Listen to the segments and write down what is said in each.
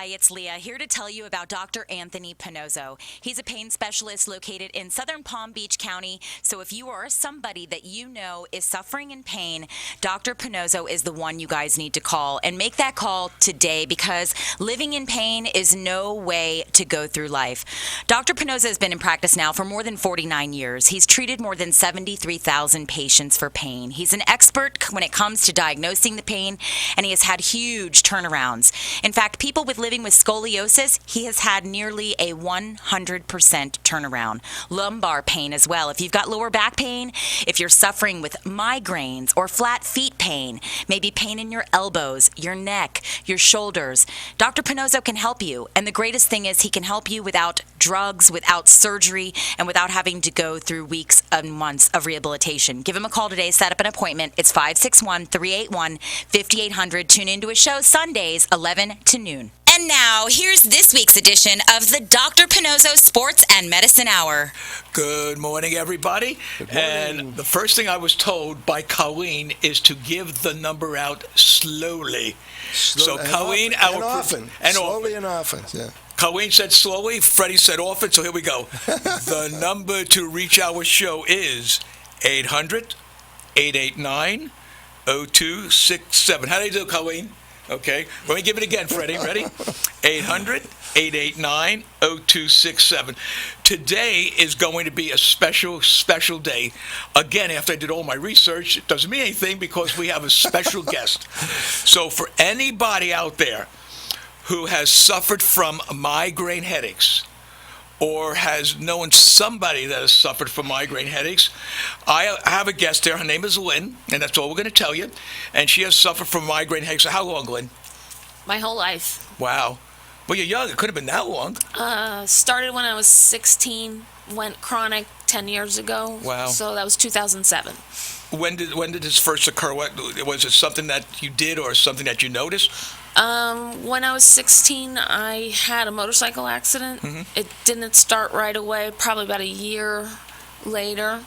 Hi, it's Leah here to tell you about Dr. Anthony Pannozzo. He's a pain specialist located in southern Palm Beach County. So if you are somebody that you know is suffering in pain, Dr. Pannozzo is the one you guys need to call. And make that call today because living in pain is no way to go through life. Dr. Pannozzo has been in practice now for more than 49 years. He's treated more than 73,000 patients for pain. He's an expert when it comes to diagnosing the pain, and he has had huge turnarounds. In fact, people with living with scoliosis, he has had nearly a 100% turnaround. Lumbar pain as well. If you've got lower back pain, if you're suffering with migraines or flat feet pain, maybe pain in your elbows, your neck, your shoulders, Dr. Pannozzo can help you. And the greatest thing is he can help you without drugs, without surgery, and without having to go through weeks and months of rehabilitation. Give him a call today. Set up an appointment. It's 561-381-5800. Tune into his show Sundays, 11 to noon. And now, here's this week's edition of the Dr. Pannozzo Sports and Medicine Hour. Good morning, everybody. Good morning. And the first thing I was told by Colleen is to give the number out slowly. So, Colleen, often. Slowly and often, yeah. Colleen said slowly, Freddy said often, so here we go. The number to reach our show is 800-889-0267. How do you do, Colleen? Okay. Let me give it again, Freddie. Ready? 800-889-0267. Today is going to be a special, special day. Again, after I did all my research, it doesn't mean anything because we have a special guest. So for anybody out there who has suffered from migraine headaches, or has known somebody that has suffered from migraine headaches, I have a guest there. Her name is Lynn, and that's all we're going to tell you. And she has suffered from migraine headaches. How long, Lynn? My whole life. Wow. Well, you're young. It could have been that long. Started when I was 16, went chronic 10 years ago. Wow. So that was 2007. When did this first occur? Was it something that you did or something that you noticed? When I was 16, I had a motorcycle accident. Mm-hmm. It didn't start right away. Probably about a year later,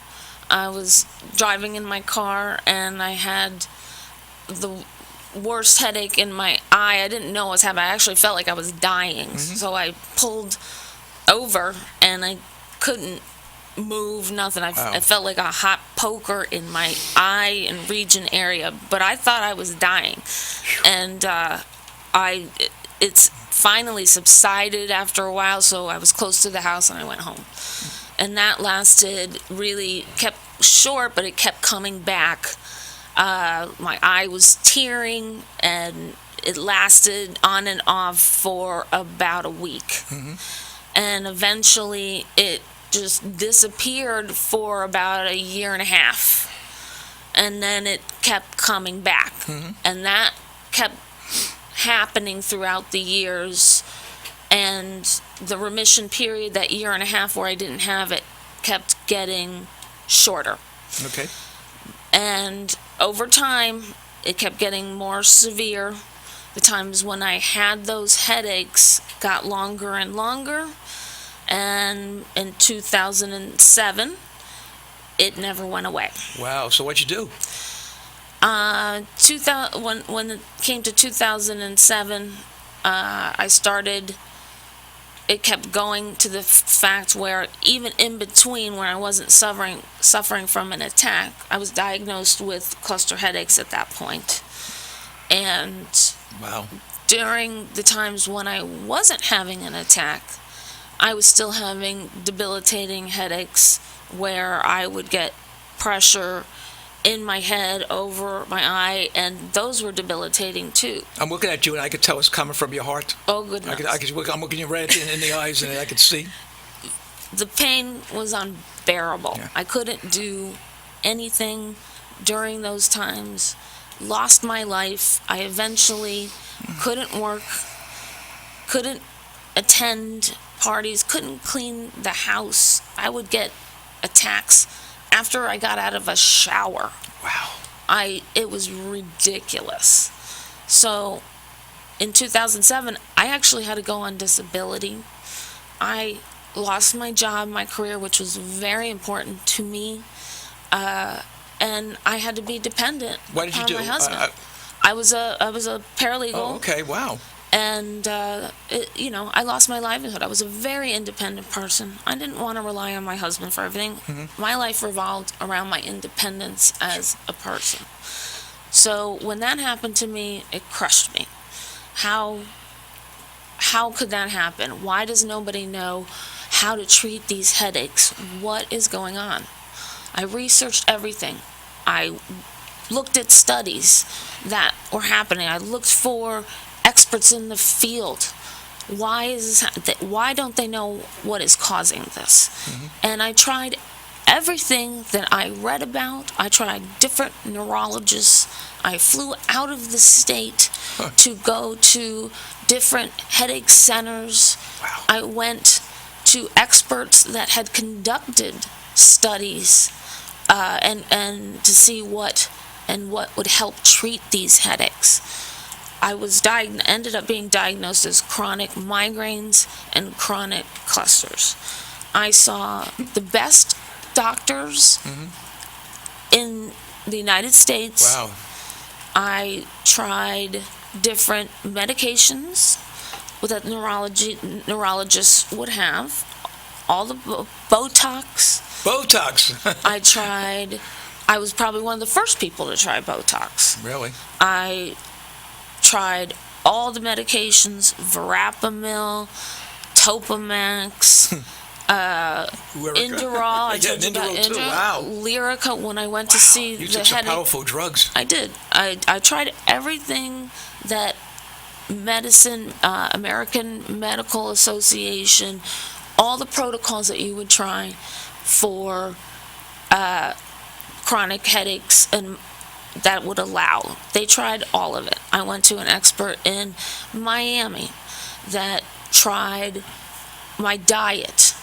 I was driving in my car and I had the worst headache in my eye. I didn't know I was having. I actually felt like I was dying. Mm-hmm. So I pulled over and I couldn't move, nothing. I felt like a hot poker in my eye and region area, but I thought I was dying. And it's finally subsided after a while, so I was close to the house and I went home. And that kept short, but it kept coming back. My eye was tearing, and it lasted on and off for about a week. Mm-hmm. And eventually it just disappeared for about a year and a half. And then it kept coming back. Mm-hmm. And that kept happening throughout the years. And the remission period, that year and a half where I didn't have it, kept getting shorter. Okay. And over time, it kept getting more severe. The times when I had those headaches got longer and longer. And in 2007, it never went away. Wow. So what'd you do? When it came to 2007, I started. It kept going to the fact where even in between, when I wasn't suffering from an attack, I was diagnosed with cluster headaches at that point. And Wow. during the times when I wasn't having an attack, I was still having debilitating headaches where I would get pressure in my head over my eye, and those were debilitating too. I'm looking at you, and I could tell it's coming from your heart. Oh, goodness. I'm looking you right in the eyes, and I could see. The pain was unbearable. Yeah. I couldn't do anything during those times. Lost my life. I eventually couldn't work, couldn't attend parties, couldn't clean the house. I would get attacks after I got out of a shower. Wow. It was ridiculous. So in 2007, I actually had to go on disability. I lost my job, my career, which was very important to me, and I had to be dependent What did you upon do? my husband. I was a paralegal. Oh, okay. Wow. And, I lost my livelihood. I was a very independent person. I didn't want to rely on my husband for everything. My life revolved around my independence as a person. So when that happened to me, it crushed me. How could that happen? Why does nobody know how to treat these headaches? What is going on? I researched everything. I looked at studies that were happening. I looked for experts in the field. Why don't they know what is causing this? And I tried everything that I read about. I tried different neurologists. I flew out of the state to go to different headache centers. Wow. I went to experts that had conducted studies and to see what would help treat these headaches. I was ended up being diagnosed as chronic migraines and chronic clusters. I saw the best doctors in the United States. Wow. I tried different medications that neurologists would have. All the Botox. I was probably one of the first people to try Botox. Really? I tried all the medications, Verapamil, Topamax, Inderal. I told you about Inderal too. Inderal. Wow. Lyrica when I went to see You the took some headache. powerful drugs. I did. I tried everything that American Medical Association, all the protocols that you would try for chronic headaches and that would allow. They tried all of it. I went to an expert in Miami that tried my diet,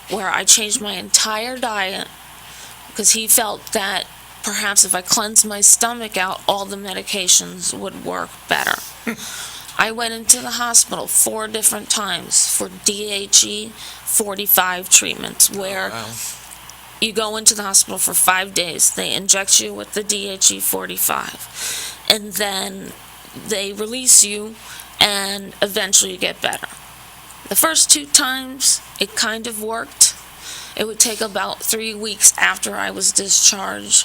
where I changed my entire diet because he felt that perhaps if I cleansed my stomach out, all the medications would work better. I went into the hospital 4 different times for DHE 45 treatments, where you go into the hospital for 5 days. They inject you with the DHE 45, and then they release you, and eventually you get better. The first 2 times, it kind of worked. It would take about 3 weeks after I was discharged,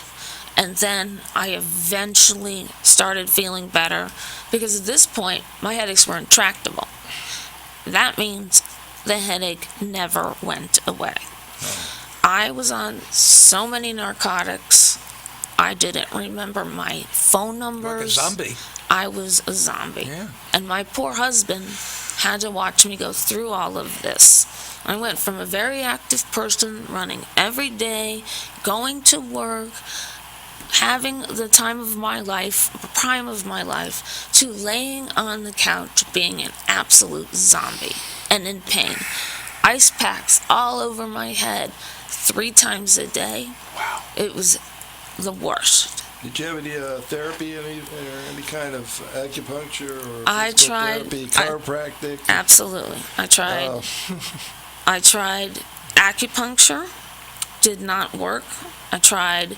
and then I eventually started feeling better, because at this point, my headaches were intractable. That means the headache never went away. I was on so many narcotics, I didn't remember my phone numbers. Like a zombie. I was a zombie. Yeah. And my poor husband had to watch me go through all of this. I went from a very active person, running every day, going to work, having the time of my life, the prime of my life, to laying on the couch being an absolute zombie and in pain. Ice packs all over my head 3 times a day. Wow. It was the worst. Did you have any therapy, any kind of acupuncture or I physical tried- therapy, chiropractic? Absolutely. I tried acupuncture, did not work. I tried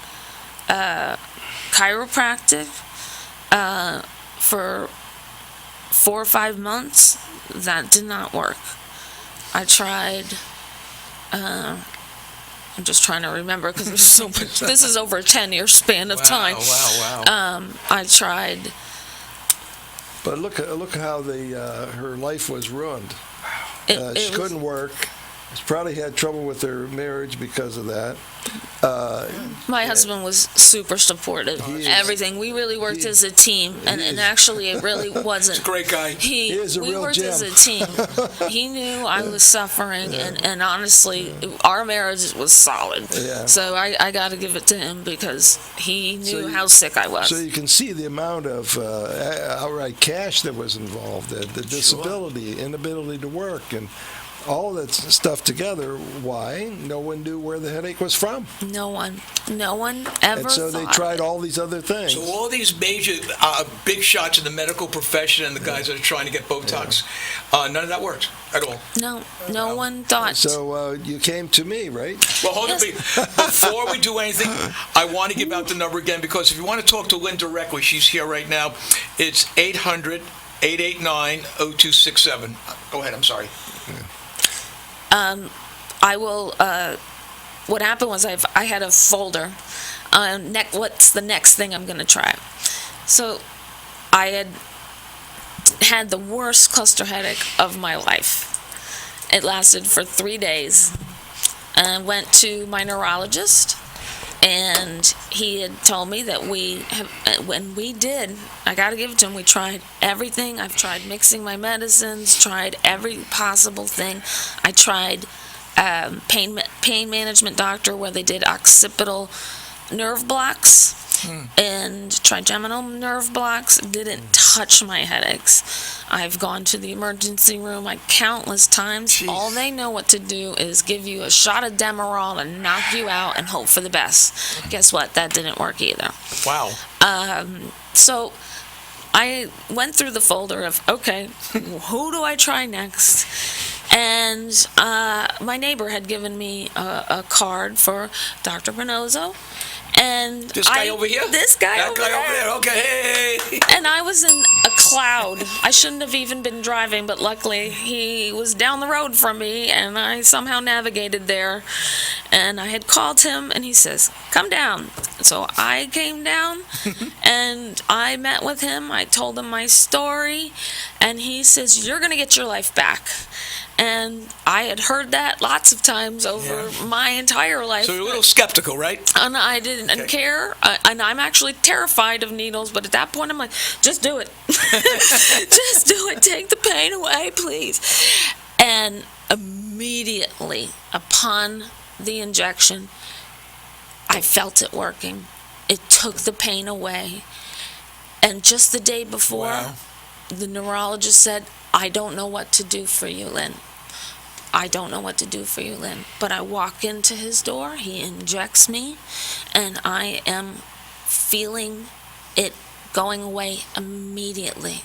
chiropractic for 4 or 5 months. That did not work. I tried, I'm just trying to remember because there's so much. This is over a 10-year span of time. Wow. I tried. But look how her life was ruined. She couldn't work. She probably had trouble with her marriage because of that. My husband was super supportive. Everything. We really worked as a team, and actually, it really wasn't. He's a great guy. He is a we real worked gem. as a team. He knew I was suffering, and honestly, our marriage was solid. Yeah. So I got to give it to him because he knew how sick I was. So you can see the amount of outright cash that was involved, the disability, inability to work, and all that stuff together. Why? No one knew where the headache was from. No one ever. And so they tried all these other things. So all these major big shots in the medical profession and the guys that are trying to get Botox, none of that worked at all. No one thought. So you came to me, right? Well, hold on. Before we do anything, I want to give out the number again, because if you want to talk to Lynn directly, she's here right now. It's 800 889-0267. Go ahead, I'm sorry. I will. What happened was I had a folder. What's the next thing I'm going to try? So I had the worst cluster headache of my life. It lasted for 3 days. And I went to my neurologist, and he had told me that when we did, I got to give it to him, we tried everything. I've tried mixing my medicines, tried every possible thing. I tried pain management doctor where they did occipital nerve blocks and trigeminal nerve blocks. Didn't touch my headaches. I've gone to the emergency room countless times. Jeez. All they know what to do is give you a shot of Demerol and knock you out and hope for the best. Guess what? That didn't work either. Wow. So I went through the folder of, okay, who do I try next? And my neighbor had given me a card for Dr. Pannozzo. And This guy over here? This guy That over guy there. over there. Okay, hey. And I was in a cloud. I shouldn't have even been driving, but luckily he was down the road from me, and I somehow navigated there. And I had called him, and he says, come down. So I came down, and I met with him. I told him my story, and he says, you're going to get your life back. And I had heard that lots of times over my entire life. So you're a little skeptical, right? And I didn't care. And I'm actually terrified of needles. But at that point, I'm like, just do it. Just do it. Take the pain away, please. And immediately upon the injection, I felt it working. It took the pain away. And just the day before, the neurologist said, I don't know what to do for you, Lynn. I don't know what to do for you, Lynn. But I walk into his door, he injects me, and I am feeling it going away immediately.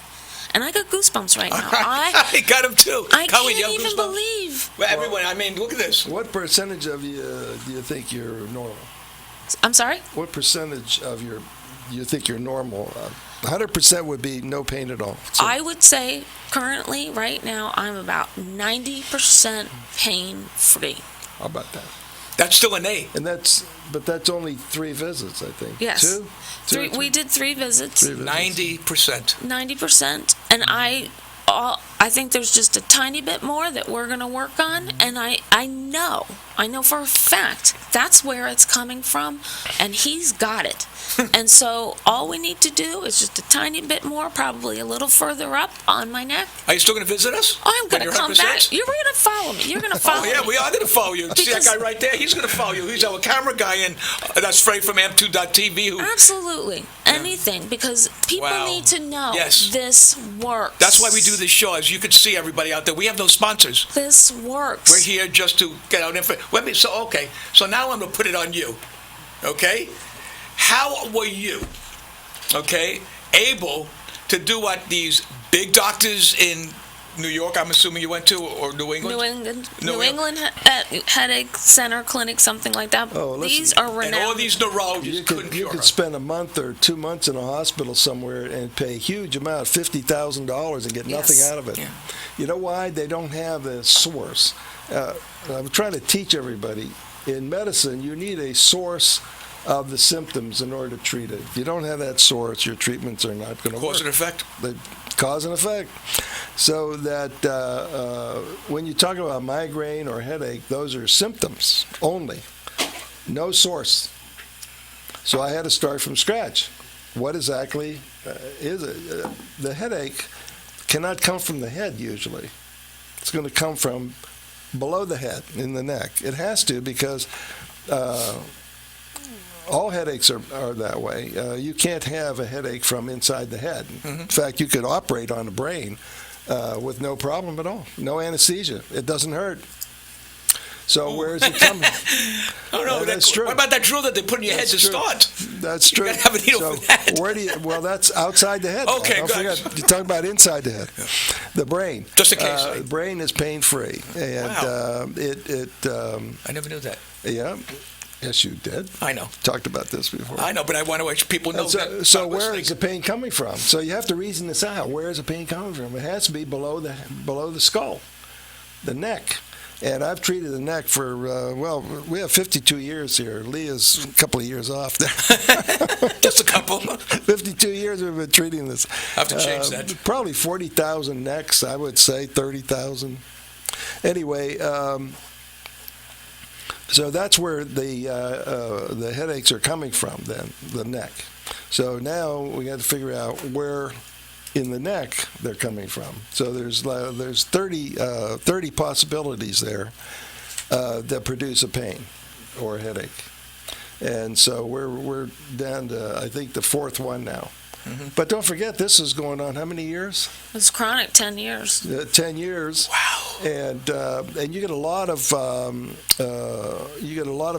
And I got goosebumps right now. I got him too. I Colin, can't you have even goosebumps? believe. Well, everyone, I mean, look at this. What percentage of you do you think you're normal? I'm sorry? What percentage of you think you're normal? 100% would be no pain at all. So, I would say currently, right now, I'm about 90% pain-free. how about that? That's still an A. And that's only 3 visits, I think. Yes. Two? We did 3 visits. 3 visits. 90%. 90%, and I think there's just a tiny bit more that we're going to work on, and I know for a fact that's where it's coming from, and he's got it. And so all we need to do is just a tiny bit more, probably a little further up on my neck. Are you still going to visit us? I'm going to When you're come 100%? back. You're going to follow me. You're going to follow Oh, yeah, me. we are going to follow you. See that Because- guy right there? He's going to follow you. He's our camera guy, and that's Freddy from Amp2.tv. Who, Absolutely. Anything, because people Wow. need to know Yes. this works. that's why we do this show. As you can see, everybody out there, we have no sponsors. This works. We're here just to get out information. So now I'm going to put it on you. Okay? How were you, able to do what these big doctors in New York, I'm assuming you went to, or New England? New England Headache Center Clinic, something like that. Oh, listen. These are And renowned. all these neurologists You couldn't could cure her. spend a month or 2 months in a hospital somewhere and pay a huge amount, $50,000, and get nothing Yes. out of it. Yeah. You know why? They don't have a source. I'm trying to teach everybody, in medicine, you need a source of the symptoms in order to treat it. If you don't have that source, your treatments are not going to work. Cause and effect. They cause and effect. So that when you talk about migraine or headache, those are symptoms only, no source. So I had to start from scratch. What exactly is it? The headache cannot come from the head usually. It's going to come from below the head, in the neck. It has to, because all headaches are that way. You can't have a headache from inside the head. In fact, you could operate on the brain with no problem at all. No anesthesia. It doesn't hurt. So where is it coming? Oh, no, That's true. What about that drill that they put in your head to That's true. start? That's true. gotta have a needle for that. Where do you? Well, that's outside the head. Okay, Don't good. forget, you're talking about inside the head. The brain. Just in case. The brain is pain-free, and Wow. it I never knew that. yeah. Yes, you did. I know. Talked about this before. I know, but I want to let people know. So where is the pain coming from? So you have to reason this out. Where is the pain coming from? It has to be below the skull, the neck. And I've treated the neck for, we have 52 years here. Leah's a couple of years off there. Just a couple. 52 years we've been treating this. I have to change that. Probably 40,000 necks, I would say, 30,000. Anyway, so that's where the headaches are coming from, then, the neck. So now we got to figure out where in the neck they're coming from. So there's 30 possibilities there that produce a pain or a headache. And so we're down to, I think, the fourth one now. Mm-hmm. But don't forget, this is going on how many years? It's chronic, 10 years. 10 years. Wow. And you get a lot of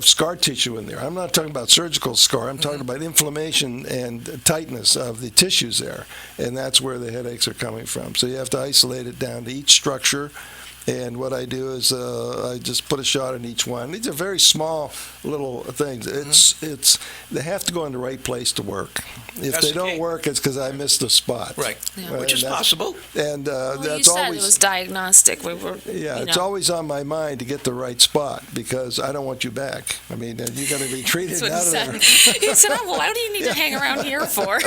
scar tissue in there. I'm not talking about surgical scar. I'm talking about inflammation and tightness of the tissues there, and that's where the headaches are coming from. So you have to isolate it down to each structure. And what I do is I just put a shot in each one. These are very small little things. They have to go in the right place to work. If That's they don't work, it's because I missed a spot. Right, Yeah. which is possible. And Well, that's you said always it was diagnostic. We were, it's always on my mind to get the right spot because I don't want you back. I mean, you're going to be treated That's what out he of there. said. He said, "Oh, well, why do you need to hang around here for?"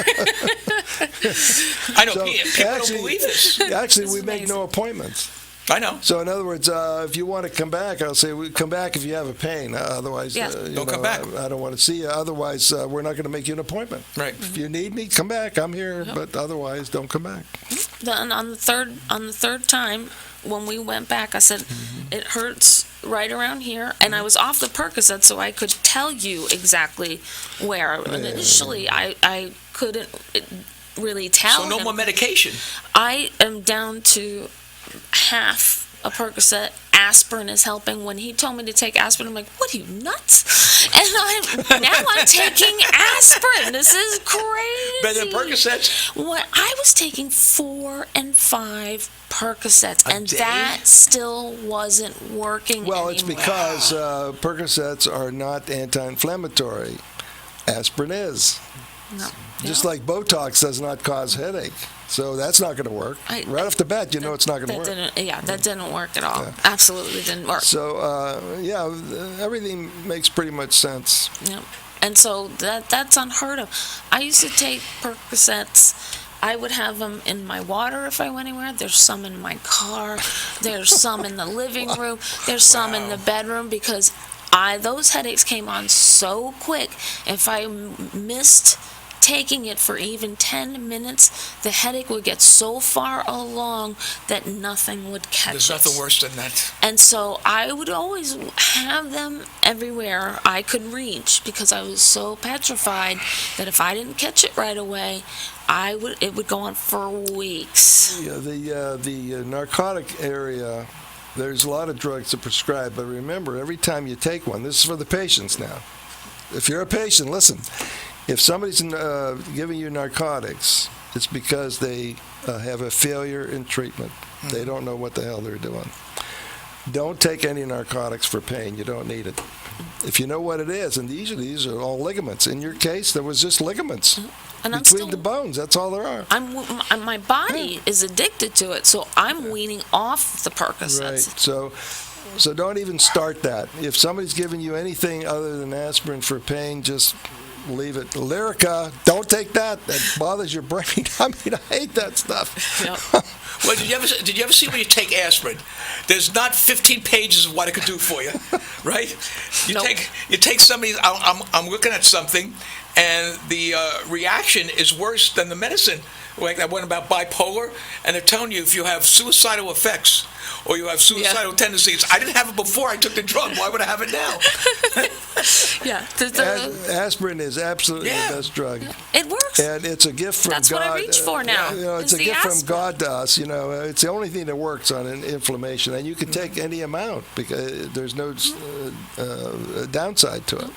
I know, So, people don't believe this. Actually, This we is make amazing. no appointments. I know. So in other words, if you want to come back, I'll say come back if you have a pain. Otherwise, Yes. Don't come back. I don't want to see you. Otherwise, we're not going to make you an appointment. Right. If you need me, come back. I'm here. But otherwise, don't come back. Then on the third time when we went back, I said, "It hurts right around here," and I was off the Percocet, so I could tell you exactly where. And initially, I couldn't really tell. So no him. more medication. I am down to half a Percocet. Aspirin is helping. When he told me to take aspirin, I'm like, "What are you, nuts?" And I'm taking aspirin. This is crazy. Better than Percocets? What I was taking 4 and 5 Percocets, and day? that still wasn't working. Well, it's anymore. because Percocets are not anti-inflammatory. Aspirin is. No. Just Yeah. like Botox does not cause headache. So that's not going to work. Right off the bat, you know it's not going to work. That didn't work at all. Absolutely didn't work. So, everything makes pretty much sense. Yeah. And so that's unheard of. I used to take Percocets. I would have them in my water if I went anywhere. There's some in my car. There's some in the living room. There's some in the bedroom because those headaches came on so quick. If I missed taking it for even 10 minutes, the headache would get so far along that nothing would catch There's it. nothing worse than that. And so I would always have them everywhere I could reach because I was so petrified that if I didn't catch it right away, it would go on for weeks. Yeah, the narcotic area, there's a lot of drugs to prescribe, but remember, every time you take one, this is for the patients now. If you're a patient, listen. If somebody's giving you narcotics, it's because they have a failure in treatment. They don't know what the hell they're doing. Don't take any narcotics for pain. You don't need it. If you know what it is, and usually these are all ligaments. In your case, there was just ligaments And between the bones. That's all there are. My body is addicted to it, so I'm weaning off the Percocets. Right. So don't even start that. If somebody's giving you anything other than aspirin for pain, just leave it. Lyrica, don't take that. That bothers your brain. I mean, I hate that stuff. Yep. Well, did you ever see when you take aspirin? There's not 15 pages of what it could do for you, right? You take somebody. I'm looking at something, and the reaction is worse than the medicine. Like that one about bipolar, and they're telling you if you have suicidal effects or you have suicidal tendencies. I didn't have it before I took the drug. Why would I have it now? Yeah. Aspirin is absolutely the best drug. It works. And it's a gift from God. That's what I reach for now. It's a gift from God to us. It's the only thing that works on inflammation, and you can take any amount because there's no downside to it.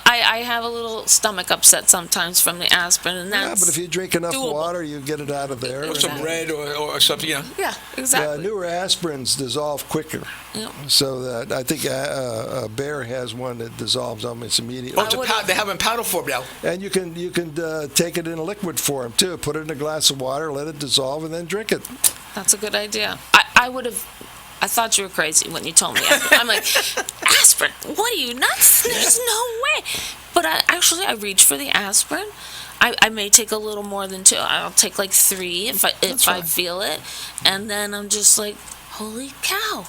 I have a little stomach upset sometimes from the aspirin, and that's but if you drink enough doable. water, you get it out of there. Or some red or something, Yeah, exactly. Newer aspirins dissolve quicker. Yep. So that I think Bayer has one that dissolves almost immediately. Oh, they have it in powder form now. And you can take it in a liquid form too. Put it in a glass of water, let it dissolve, and then drink it. That's a good idea. I thought you were crazy when you told me. I'm like, aspirin? What are you, nuts? There's no way. But I reach for the aspirin. I may take a little more than 2. I'll take like 3 if I feel it. And then I'm just like, holy cow.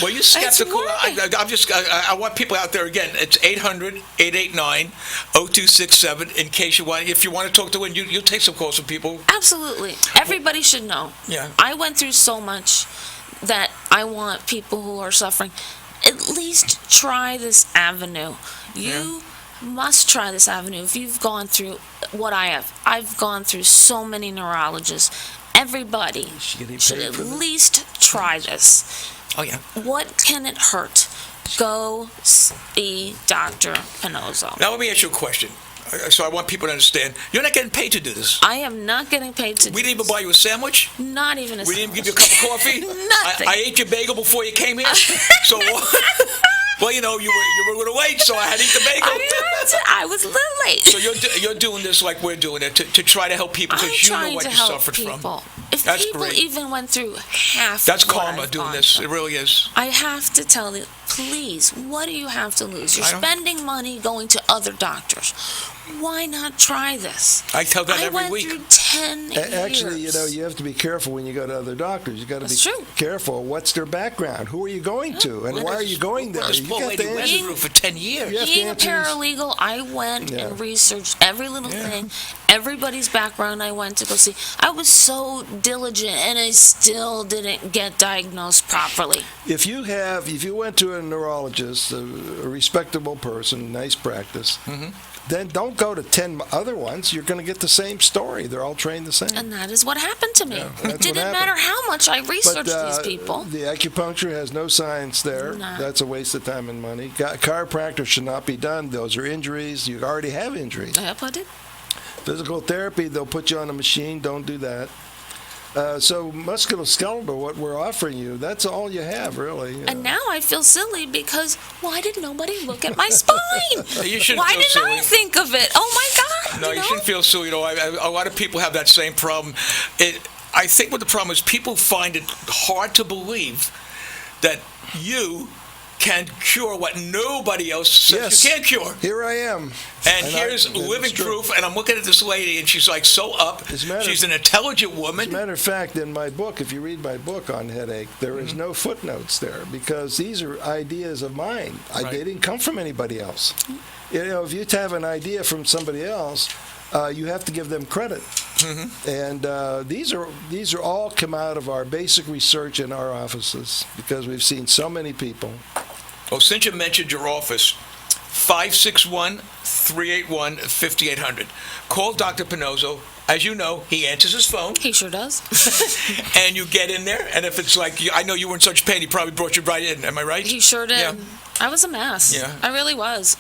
Well, you're skeptical. I want people out there again. It's 800-889-0267. In case if you want to talk to one, you'll take some calls from people. Absolutely. Everybody should know. Yeah. I went through so much that I want people who are suffering at least try this avenue. You must try this avenue. If you've gone through what I have, I've gone through so many neurologists. Everybody should at least try this. Oh, yeah. What can it hurt? Go see Dr. Pannozzo. Now, let me ask you a question. So I want people to understand. You're not getting paid to do this. I am not getting paid to do We didn't even buy you a sandwich? Not even a We sandwich. didn't even give you a cup of coffee? Nothing. I ate your bagel before you came here. So, well, you were a little late, so I had to eat the bagel. I was a little late. So you're doing this like we're doing it to try to help people because you know what you suffered from. If That's people great. even went through half That's of what karma I've doing gone this. through, It really is. I have to tell you, please, what do you have to lose? You're I don't- spending money going to other doctors. Why not try this? I tell that every went week. through 10 years. Actually, you have to be careful when you go to other doctors. You got to be That's true. careful. What's their background? Who are you going to, and why are you going there? This You poor got lady to went answer. through for 10 years. Yeah. Being a answer these- paralegal, I went Yeah. and researched every little thing, everybody's background I went to go see. I was so diligent, and I still didn't get diagnosed properly. If you went to a neurologist, a respectable person, nice practice, then don't go to 10 other ones. You're going to get the same story. They're all trained the same. And that is what happened to me. Yeah, It that's what didn't happened. matter how much I researched these people. The acupuncture has no science there. No. That's a waste of time and money. Chiropractor should not be done. Those are injuries. You already have injuries. Yep, I did. Physical therapy, they'll put you on a machine. Don't do that. So musculoskeletal, what we're offering you, that's all you have, really. And now I feel silly because why did nobody look at my spine? You shouldn't Why feel didn't silly. I think of it? Oh my God! No, you shouldn't feel silly. A lot of people have that same problem. I think what the problem is, people find it hard to believe that you can cure what nobody else says you can't cure. Here I am. And here's living proof, and I'm looking at this lady, and she's like so up. She's an intelligent woman. As a matter of fact, in my book, if you read my book on headache, there is no footnotes there because these are ideas of mine. They didn't come from anybody else. If you have an idea from somebody else, you have to give them credit. And these are all come out of our basic research in our offices because we've seen so many people. Well, since you mentioned your office, 561-381-5800. Call Dr. Pannozzo. As you know, he answers his phone. He sure does. And you get in there, and if it's like, I know you were in such pain, he probably brought you right in. Am I right? He sure did. Yeah. I was a mess. Yeah. I really was.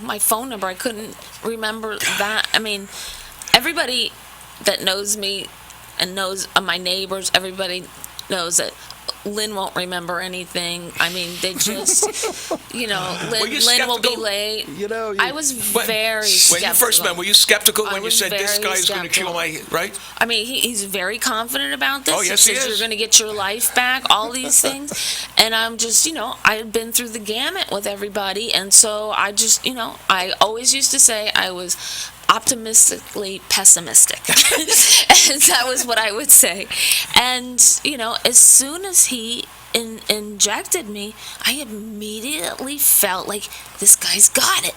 My phone number, I couldn't remember that. I mean, everybody that knows me and knows my neighbors, everybody knows that Lynn won't remember anything. I mean, they just, Lynn will be late. I was very skeptical. When you first met, were you skeptical when you was said this very guy is going to cure my, right? I mean, he's very confident about this. Oh, yes, he says is. you're going to get your life back, all these things. And I'm just, I had been through the gamut with everybody. And so I just, I always used to say I was optimistically pessimistic. And that was what I would say. And, as soon as he injected me, I immediately felt like this guy's got it.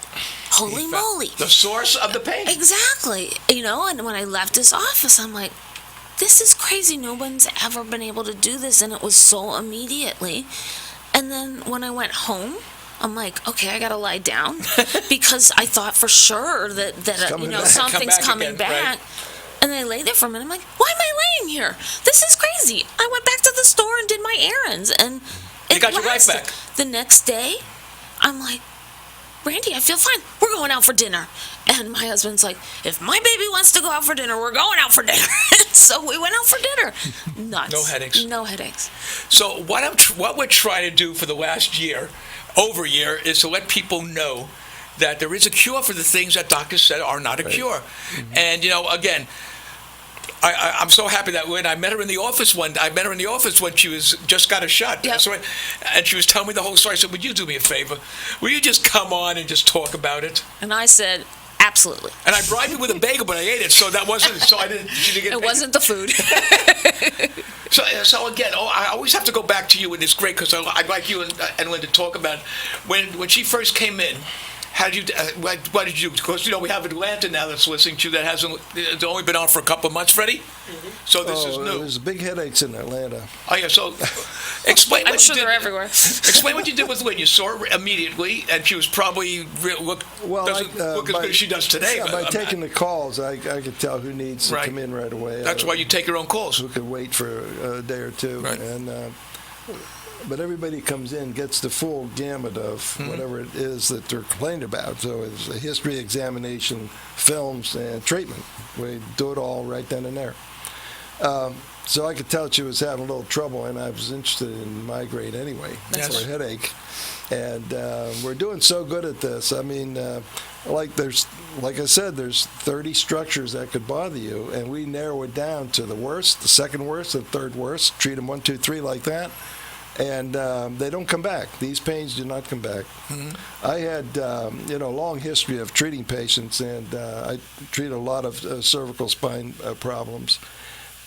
Holy moly. The source of the pain. Exactly. And when I left his office, I'm like, this is crazy. No one's ever been able to do this. And it was so immediately. And then when I went home, I'm like, okay, I got to lie down because I thought for sure that something's coming back. Right. And then I lay there for a minute. I'm like, why am I laying here? This is crazy. I went back to the store and did my errands. And You got your life back. The next day, I'm like, Randy, I feel fine. We're going out for dinner. And my husband's like, if my baby wants to go out for dinner, we're going out for dinner. So we went out for dinner. Nuts. No headaches. No headaches. So what we're trying to do for the last year, over a year, is to let people know that there is a cure for the things that doctors said are not a cure. Mm-hmm. And, again, I'm so happy that when I met her in the office when she was just got a shot. Yep. And she was telling me the whole story. I said, would you do me a favor? Will you just come on and just talk about it? And I said, absolutely. And I bribed you with a bagel, but I ate it, so that wasn't. So I didn't. She didn't get. It wasn't the food. So again, I always have to go back to you, and it's great because I'd like you and Lynn to talk about when she first came in. How did you? What did you do? Because we have Atlanta now that's listening to you that it's only been on for a couple of months, Freddie. Mm-hmm. So this is new. There's big headaches in Atlanta. Oh yeah. So explain. I'm sure they're everywhere. Explain what you did with Lynn. You saw her immediately, and she was probably doesn't look as good as she does today. Yeah, by taking the calls, I could tell who needs to come in right away. That's why you take your own calls. Who could wait for a day or two, right. But everybody comes in, gets the full gamut of whatever it is that they're complaining about. So it's a history, examination, films, and treatment. We do it all right then and there. So I could tell she was having a little trouble, and I was interested in migraine anyway, or headache. And we're doing so good at this. I mean, like I said, there's 30 structures that could bother you, and we narrow it down to the worst, the second worst, the third worst. Treat them 1, 2, 3 like that. And they don't come back. These pains do not come back. Mm-hmm. I had, a long history of treating patients, and I treat a lot of cervical spine problems.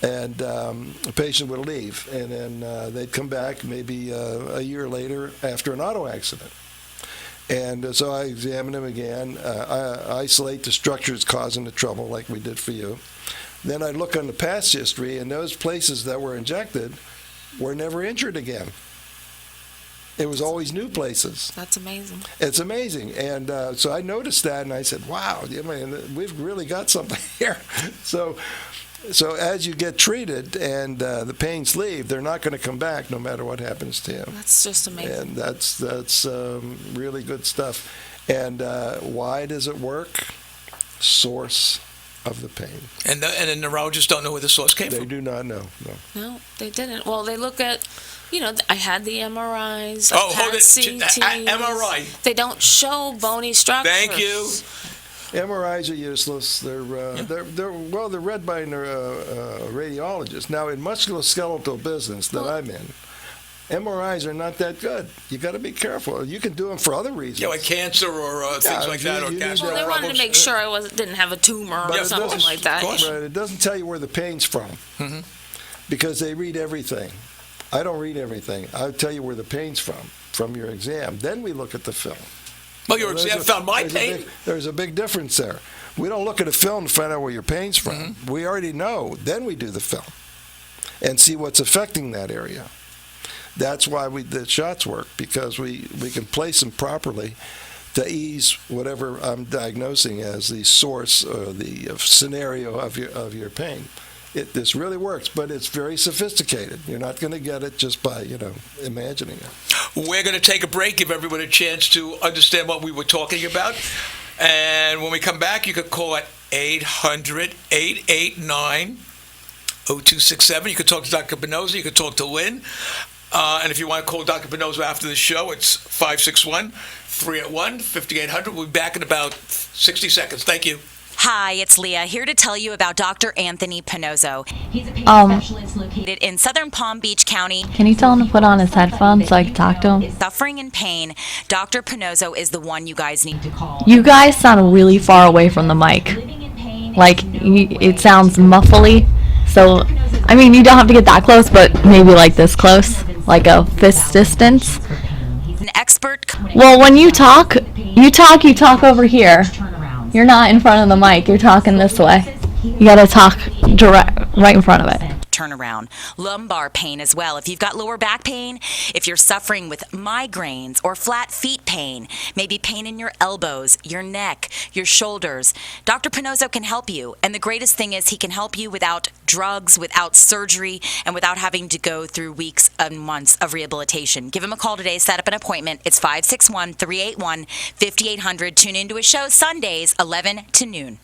And a patient would leave, and then they'd come back maybe a year later after an auto accident. And so I examine them again, I isolate the structures causing the trouble like we did for you. Then I look on the past history, and those places that were injected were never injured again. It was always new places. That's amazing. It's amazing. And so I noticed that, and I said, wow, we've really got something here. So as you get treated and the pains leave, they're not going to come back no matter what happens to you. That's just amazing. And that's really good stuff. And why does it work? Source of the pain. And the neurologists don't know where the source came from? They do not know, no. No, they didn't. Well, they look at, I had the MRIs, CTs. MRI. They don't show bony structures. Thank you. MRIs are useless. They're read by a radiologist. Now, in musculoskeletal business that I'm in, MRIs are not that good. You got to be careful. You can do them for other reasons. Like cancer or things like that, or cancer. Well, they wanted to make sure I didn't have a tumor or something like that. Right. It doesn't tell you where the pain's from, because they read everything. I don't read everything. I'll tell you where the pain's from your exam. Then we look at the film. Well, your exam found my pain. There's a big difference there. We don't look at a film to find out where your pain's from. We already know. Then we do the film and see what's affecting that area. That's why the shots work, because we can place them properly to ease whatever I'm diagnosing as the source or the scenario of your pain. This really works, but it's very sophisticated. You're not going to get it just by imagining it. We're going to take a break, give everyone a chance to understand what we were talking about, and when we come back, you could call at 800-889-0267. You could talk to Dr. Pannozzo. You could talk to Lynn. And if you want to call Dr. Pannozzo after the show, it's 561-381-5800. We'll be back in about 60 seconds. Thank you. Hi, it's Leah, here to tell you about Dr. Anthony Pannozzo. He's a pain specialist located in southern Palm Beach County. Can you tell him to put on his headphones so I can talk to him? Suffering in pain, Dr. Pannozzo is the one you guys need to call. You guys sound really far away from the mic. Like, it sounds muffly. So, you don't have to get that close, but maybe like this close, like a fist distance. He's an expert. Well, when you talk over here. You're not in front of the mic. You're talking this way. You gotta talk right in front of it. turnaround. Lumbar pain as well. If you've got lower back pain, if you're suffering with migraines or flat feet pain, maybe pain in your elbows, your neck, your shoulders, Dr. Pannozzo can help you. And the greatest thing is he can help you without drugs, without surgery, and without having to go through weeks and months of rehabilitation. Give him a call today. Set up an appointment. It's 561-381-5800. Tune into his show Sundays, 11 to noon.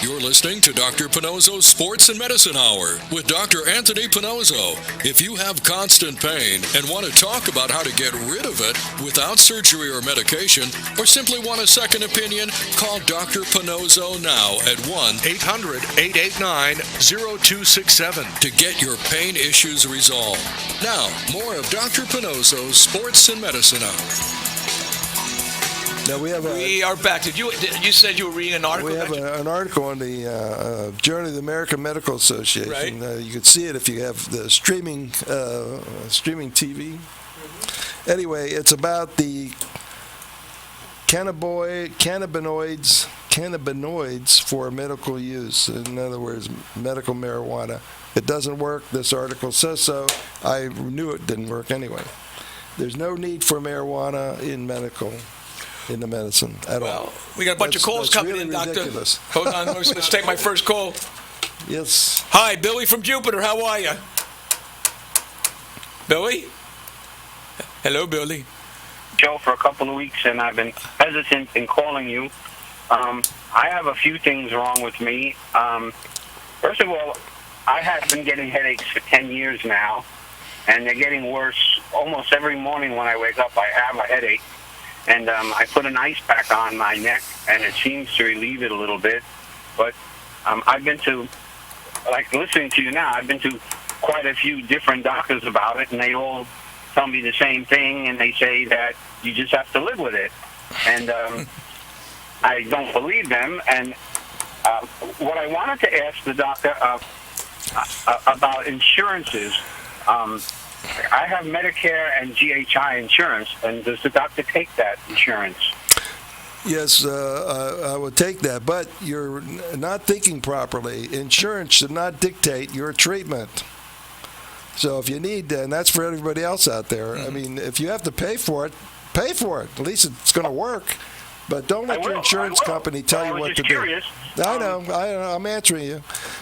You're listening to Dr. Pannozzo's Sports and Medicine Hour with Dr. Anthony Pannozzo. If you have constant pain and want to talk about how to get rid of it without surgery or medication, or simply want a second opinion, call Dr. Pannozzo now at 1-800-889-0267 to get your pain issues resolved. Now, more of Dr. Pannozzo's Sports and Medicine Hour. Now we are back. Did you said you were reading an article? We have an article on the Journey of the American Medical Association. Right. You can see it if you have the streaming TV. Anyway, it's about the cannabinoids for medical use. In other words, medical marijuana. It doesn't work. This article says so. I knew it didn't work anyway. There's no need for marijuana in the medicine at all. We got a bunch of calls coming really in, Doctor. ridiculous. Hold on, let's take my first call. Yes. Hi, Billy from Jupiter. How are you? Billy? Hello, Billy. Joe, for a couple of weeks, and I've been hesitant in calling you. I have a few things wrong with me. First of all, I have been getting headaches for 10 years now, and they're getting worse. Almost every morning when I wake up, I have a headache. And I put an ice pack on my neck, and it seems to relieve it a little bit. But I've been to, like listening to you now, I've been to quite a few different doctors about it, and they all tell me the same thing, and they say that you just have to live with it. And I don't believe them. And what I wanted to ask the doctor about insurances, I have Medicare and GHI insurance, and does the doctor take that insurance? Yes, I would take that, but you're not thinking properly. Insurance should not dictate your treatment. So if you need, and that's for everybody else out there, I mean, if you have to pay for it, pay for it. At least it's going to work. But don't let your insurance company tell you what to do. I know. I'm answering you.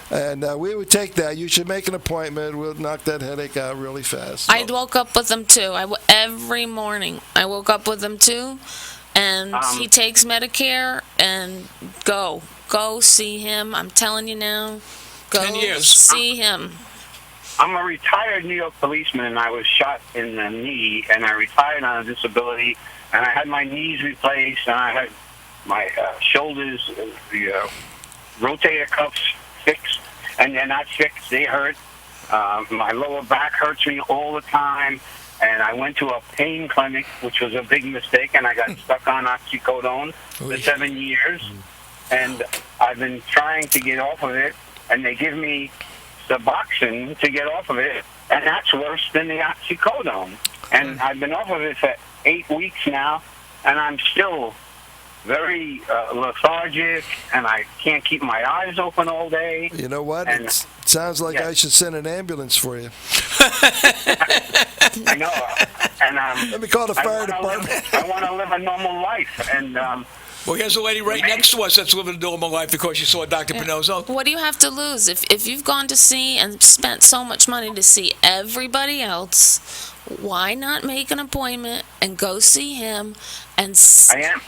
And we would take that. You should make an appointment. We'll knock that headache out really fast. I woke up with him, too. Every morning, I woke up with him, too. And he takes Medicare, and go see him. I'm telling you now. Go 10 years. See him. I'm a retired New York policeman, and I was shot in the knee, and I retired on a disability. And I had my knees replaced, and I had my shoulders, the rotator cuffs fixed, and they're not fixed. They hurt. My lower back hurts me all the time, and I went to a pain clinic, which was a big mistake, and I got stuck on oxycodone for 7 years. And I've been trying to get off of it, and they give me Suboxone to get off of it, and that's worse than the oxycodone. And I've been off of it for 8 weeks now, and I'm still very lethargic, and I can't keep my eyes open all day. You know what? And, it sounds like I should send an ambulance for you. I know. And let me call the fire department. I want to live a normal life, and well, here's a lady right next to us that's living a normal life because she saw Dr. Pannozzo. What do you have to lose? If you've gone to see and spent so much money to see everybody else, why not make an appointment and go see him and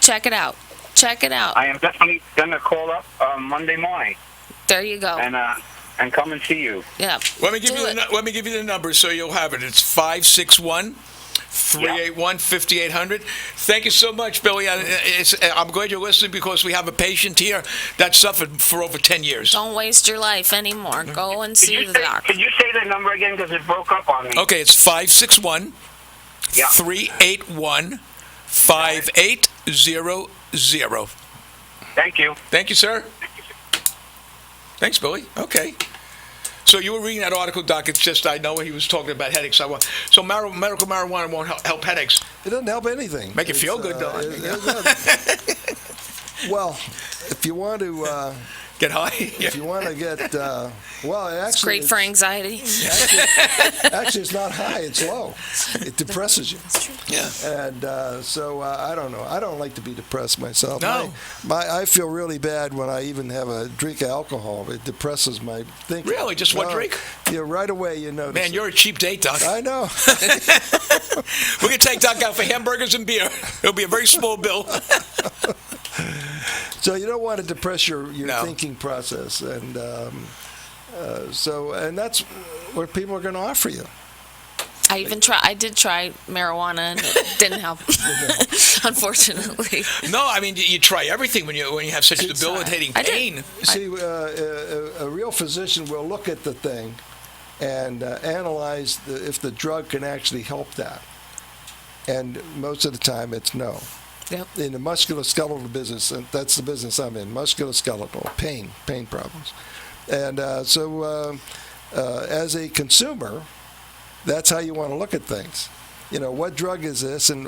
check it out? Check it out. I am definitely going to call up Monday morning. There you go. And come and see you. Yeah. Let me give you the number so you'll have it. It's 561-381-5800. Thank you so much, Billy. I'm glad you're listening because we have a patient here that suffered for over 10 years. Don't waste your life anymore. Go and see the doctor. Could you say the number again because it broke up on me? Okay, it's 561-381-5800. Thank you. Thank you, sir. Thanks, Billy. Okay. So you were reading that article, Doc. It's just I know he was talking about headaches. So medical marijuana won't help headaches. It doesn't help anything. Make it feel good, though. Well, if you want to get high, if you want to get Well, actually, It's great for anxiety. Actually, it's not high; it's low. It depresses you. That's true. Yeah. And so I don't know. I don't like to be depressed myself. No. I feel really bad when I even have a drink of alcohol. It depresses my thinking. Really? Just one drink? Yeah, right away you notice. Man, you're a cheap date, Doc. I know. We're going to take Doc out for hamburgers and beer. It'll be a very small bill. So you don't want to depress your No. thinking process, and and that's what people are going to offer you. I did try marijuana and it didn't help, unfortunately. No, I mean, you try everything when you have such debilitating I did. pain. See, a real physician will look at the thing and analyze if the drug can actually help that. And most of the time, it's no. Yep. In the musculoskeletal business, and that's the business I'm in, musculoskeletal, pain problems. And as a consumer, that's how you want to look at things. You know, what drug is this, and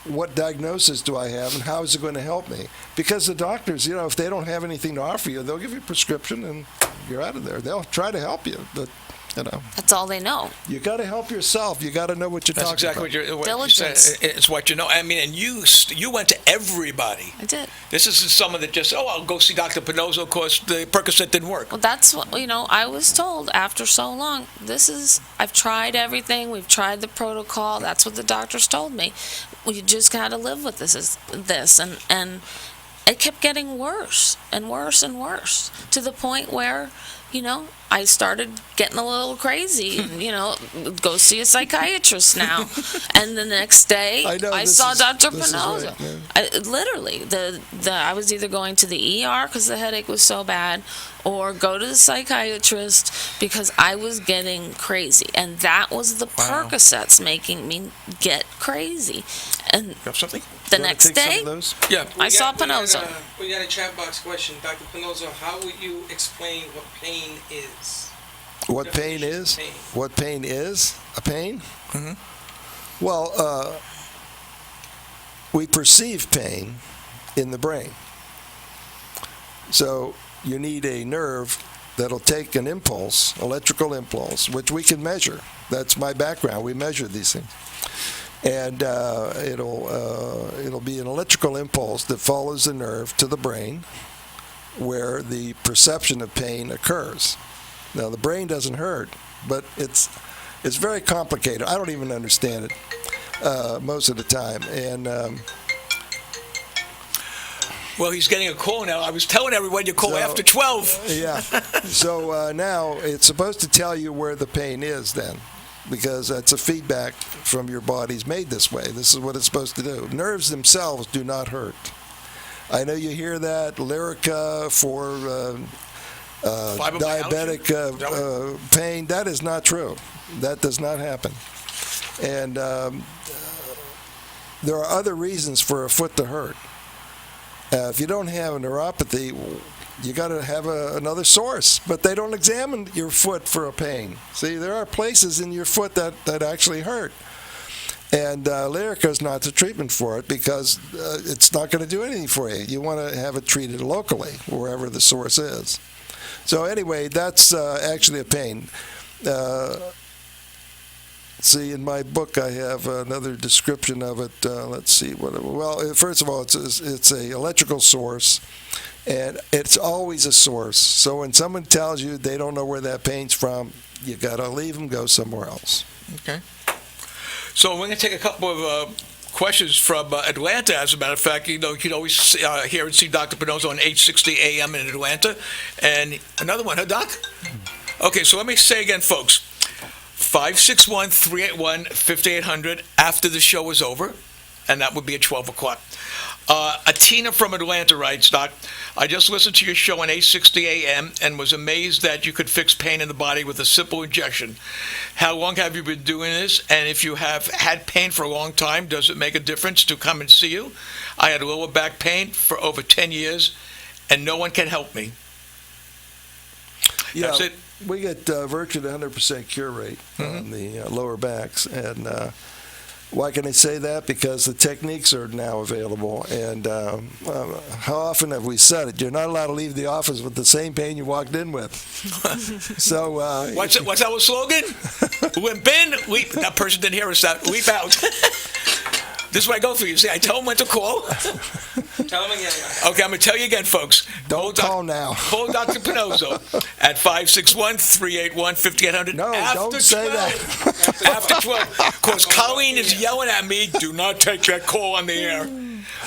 what diagnosis do I have, and how is it going to help me? Because the doctors, you know, if they don't have anything to offer you, they'll give you a prescription and you're out of there. They'll try to help you, but, you know. That's all they know. You got to help yourself. You got to know what you're That's talking exactly about. what you Diligence. said. It's what you know. I mean, and you went to everybody. I did. This isn't someone that just, I'll go see Dr. Pannozzo because the Percocet didn't work. Well, that's what, I was told after so long. I've tried everything. We've tried the protocol. That's what the doctors told me. Well, you just got to live with this. And it kept getting worse and worse and worse to the point where, I started getting a little crazy. Go see a psychiatrist now. And the next day, I saw Dr. Pannozzo. Right, Literally, I was either going to the ER because the headache was so bad, or go to the psychiatrist because I was getting crazy. And that was the Percocets making me get crazy. And You have something? the You wanna next take some day, of those? Yeah. I saw Pannozzo. We got a chat box question. Dr. Pannozzo, how would you explain what pain is? What pain is? Pain. What pain is? A pain? Mm-hmm. Well, we perceive pain in the brain. So you need a nerve that'll take an impulse, electrical impulse, which we can measure. That's my background. We measure these things. And it'll be an electrical impulse that follows the nerve to the brain where the perception of pain occurs. Now, the brain doesn't hurt, but it's very complicated. I don't even understand it most of the time. And Well, he's getting a call now. I was telling everyone you call after 12. yeah. So now it's supposed to tell you where the pain is then, because that's a feedback from your body's made this way. This is what it's supposed to do. Nerves themselves do not hurt. I know you hear that, Lyrica for diabetic pain. That is not true. That does not happen. And there are other reasons for a foot to hurt. If you don't have a neuropathy, you got to have another source. But they don't examine your foot for a pain. See, there are places in your foot that actually hurt. And Lyrica is not the treatment for it because it's not going to do anything for you. You want to have it treated locally, wherever the source is. So anyway, that's actually a pain. See, in my book, I have another description of it. Let's see. Well, first of all, it's a electrical source, and it's always a source. So when someone tells you they don't know where that pain's from, you got to leave them, go somewhere else. Okay. So we're going to take a couple of questions from Atlanta. As a matter of fact, you can always hear and see Dr. Pannozzo on 860 AM in Atlanta. And another one, huh, Doc? Okay, so let me say again, folks. 561-381-5800 after the show is over, and that would be at 12 o'clock. Atina from Atlanta writes, Doc, I just listened to your show on 860 AM and was amazed that you could fix pain in the body with a simple injection. How long have you been doing this? And if you have had pain for a long time, does it make a difference to come and see you? I had lower back pain for over 10 years, and no one can help me. That's it. We get virtually 100% cure rate on the lower backs, and Why can I say that? Because the techniques are now available. And how often have we said it? You're not allowed to leave the office with the same pain you walked in with. So what's our slogan? We've been, that person didn't hear us out. Weep out. This is what I go through. You see, I tell them when to call. Tell them again. Okay, I'm going to tell you again, folks. Don't call now. Call Dr. Pannozzo at 561-381-5800. No, don't say that. After 12. Because Colleen is yelling at me, do not take that call on the air.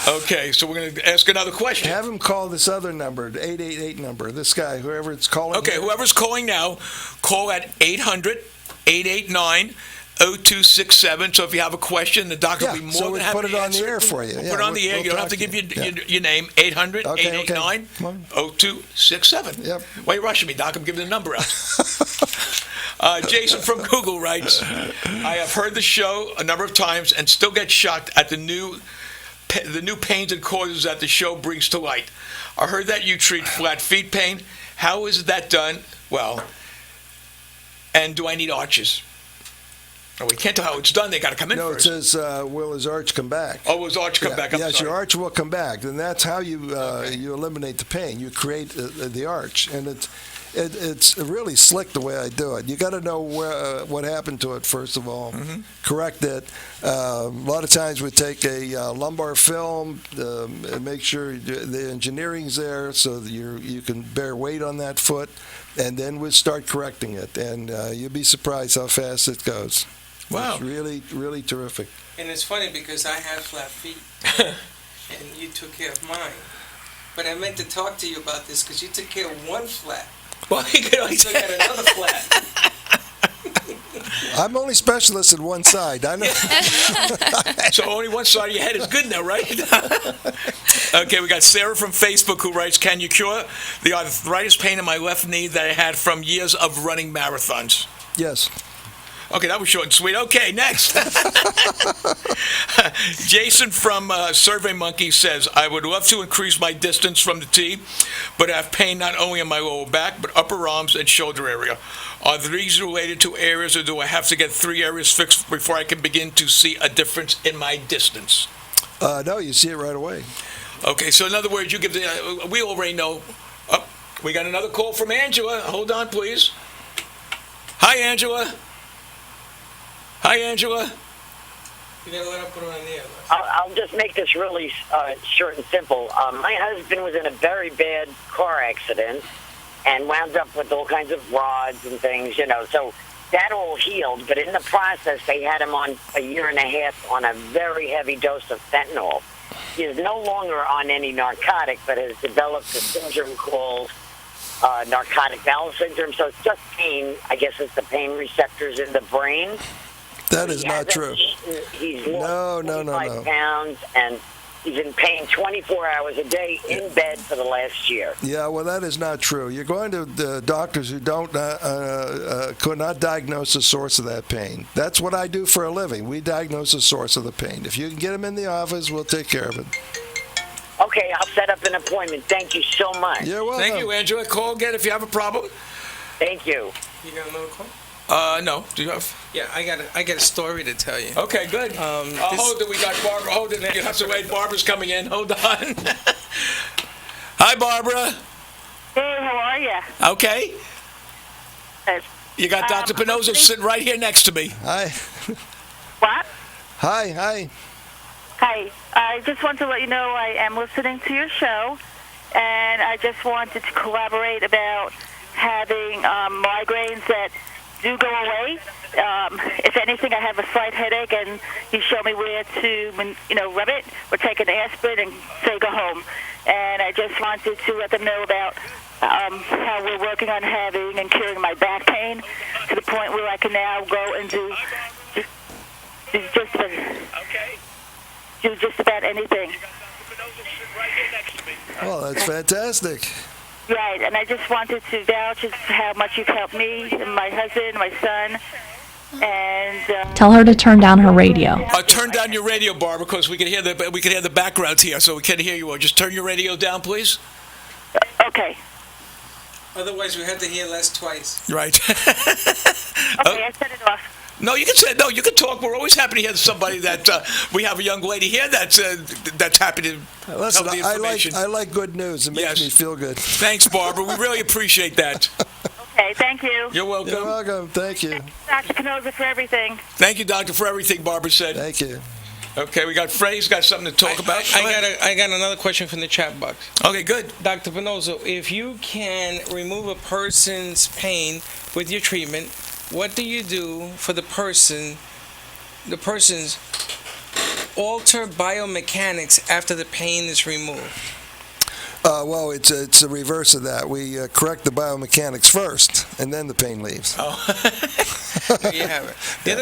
Okay, so we're going to ask another question. Have him call this other number, the 888 number. This guy, whoever it's calling. Okay, whoever's calling now, call at 800-889-0267. So if you have a question, the doctor will be more than happy to answer. Put it on the air for you. We'll put it on the air. You don't have to give your name. 800-889-0267. Yep. Why are you rushing me, Doc? I'm giving the number out. Jason from Google writes, I have heard the show a number of times and still get shocked at the new pains and causes that the show brings to light. I heard that you treat flat feet pain. How is that done? Well, and do I need arches? No, we can't tell how it's done. They got to come in first. No, it says, will his arch come back? Oh, will his arch come back? Yes, your arch will come back. And that's how you eliminate the pain. You create the arch. And it's really slick the way I do it. You got to know what happened to it, first of all. Mm-hmm. Correct it. A lot of times we take a lumbar film and make sure the engineering's there so that you can bear weight on that foot. And then we start correcting it. And you'll be surprised how fast it goes. Wow. It's really, really terrific. And it's funny because I have flat feet, and you took care of mine. But I meant to talk to you about this because you took care of one flat. Well, you still got another flat. I'm only specialist in one side. I know. So only one side of your head is good now, right? Okay, we got Sarah from Facebook who writes, can you cure the arthritis pain in my left knee that I had from years of running marathons? Yes. Okay, that was short and sweet. Okay, next. Jason from Survey Monkey says, I would love to increase my distance from the tee, but I have pain not only in my lower back, but upper arms and shoulder area. Are these related to areas, or do I have to get 3 areas fixed before I can begin to see a difference in my distance? No, you see it right away. Okay, so in other words, you give we already know. Oh, we got another call from Angela. Hold on, please. Hi, Angela. Hi, Angela. You gotta let her put her on the air. I'll just make this really short and simple. My husband was in a very bad car accident and wound up with all kinds of rods and things, so that all healed. But in the process, they had him on a year and a half on a very heavy dose of fentanyl. He is no longer on any narcotic, but has developed a syndrome called narcotic bowel syndrome. So it's just pain. I guess it's the pain receptors in the brain. That is not true. He's lost 25 pounds, and he's in pain 24 hours a day in bed for the last year. Yeah, well, that is not true. You're going to the doctors who could not diagnose the source of that pain. That's what I do for a living. We diagnose the source of the pain. If you can get him in the office, we'll take care of it. Okay, I'll set up an appointment. Thank you so much. You're welcome. Thank you, Angela. Call again if you have a problem. Thank you. You got another call? No. Do you have? Yeah, I got a story to tell you. Okay, good. Hold it. We got Barbara. Hold it. You have to wait. Barbara's coming in. Hold on. Hi, Barbara. Hey, how are you? Okay. You got Dr. Pannozzo sitting right here next to me. Hi. What? Hi. Hi. I just want to let you know I am listening to your show, and I just wanted to collaborate about having migraines that do go away. If anything, I have a slight headache, and you show me where to, rub it, or take an aspirin and say go home. And I just wanted to let them know about how we're working on having and curing my back pain to the point where I can now go and do just about anything. Well, that's fantastic. Right, and I just wanted to vouch as how much you've helped me, and my husband, my son, and Tell her to turn down her radio. Turn down your radio, Barbara, because we can hear the background here, so we can't hear you. Just turn your radio down, please. Okay. Otherwise, we have to hear less twice. Right. Okay, I set it off. No, you can say no. You can talk. We're always happy to hear somebody that we have a young lady here that's happy to Listen, tell the information. I like good news. It makes me feel good. Thanks, Barbara. We really appreciate that. Okay, thank you. You're welcome. You're welcome. Thank you. Dr. Pannozzo for everything. Thank you, Doctor, for everything. Barbara said. Thank you. Okay, we got Freddy's got something to talk about. I got another question from the chat box. Okay, good. Dr. Pannozzo, if you can remove a person's pain with your treatment, what do you do for the person's alter biomechanics after the pain is removed? Well, it's a reverse of that. We correct the biomechanics first, and then the pain leaves. Oh, there you have it. The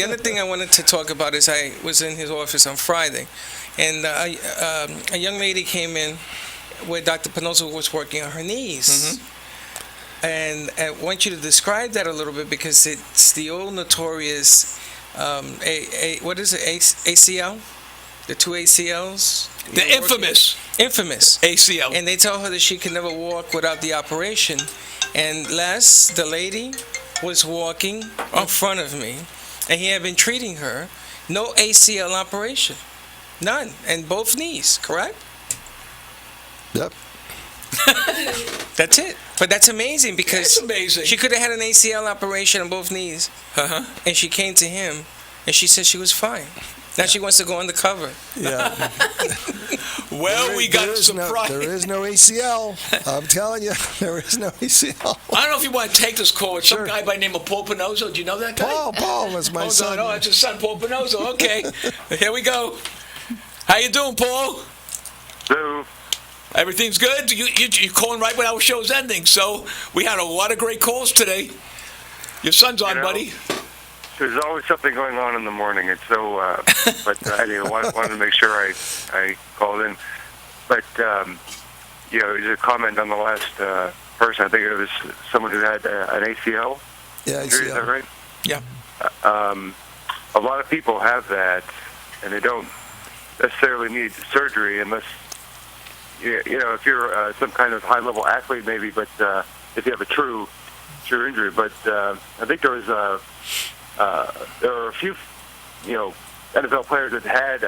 other thing I wanted to talk about is I was in his office on Friday, and a young lady came in where Dr. Pannozzo was working on her knees. And I want you to describe that a little bit because it's the old notorious, what is it, ACL? The two ACLs? The infamous ACL. And they tell her that she can never walk without the operation. And the lady was walking in front of me, and he had been treating her. No ACL operation. None. And both knees, correct? Yep. That's it. But that's amazing because It's amazing. she could have had an ACL operation on both knees, and she came to him, and she said she was fine. Now she wants to go undercover. Yeah. Well, we got a surprise. There is no ACL. I'm telling you, there is no ACL. I don't know if you want to take this call. It's some guy by the name of Paul Pannozzo. Do you know that guy? Paul was my son. Oh, that's his son, Paul Pannozzo. Okay. Here we go. How you doing, Paul? Hello. Everything's good? You're calling right when our show's ending, so we had a lot of great calls today. Your son's on, buddy. There's always something going on in the morning, and so, but I wanted to make sure I called in. But, there's a comment on the last person. I think it was someone who had an ACL. Yeah, ACL. Is that right? Yeah. A lot of people have that, and they don't necessarily need surgery unless, if you're some kind of high-level athlete maybe, but if you have a true injury. But I think there was there are a few, NFL players that had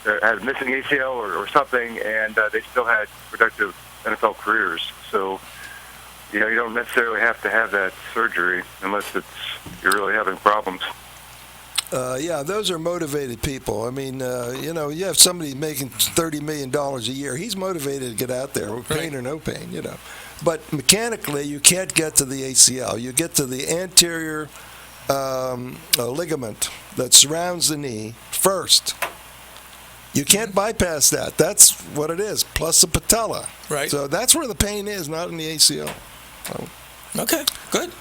had missing ACL or something, and they still had productive NFL careers. So, you don't necessarily have to have that surgery unless you're really having problems. Those are motivated people. I mean, you have somebody making $30 million a year. He's motivated to get out there, with pain or no pain, But mechanically, you can't get to the ACL. You get to the anterior ligament that surrounds the knee first. You can't bypass that. That's what it is, plus the patella. Right. So that's where the pain is, not in the ACL. So. Okay, good.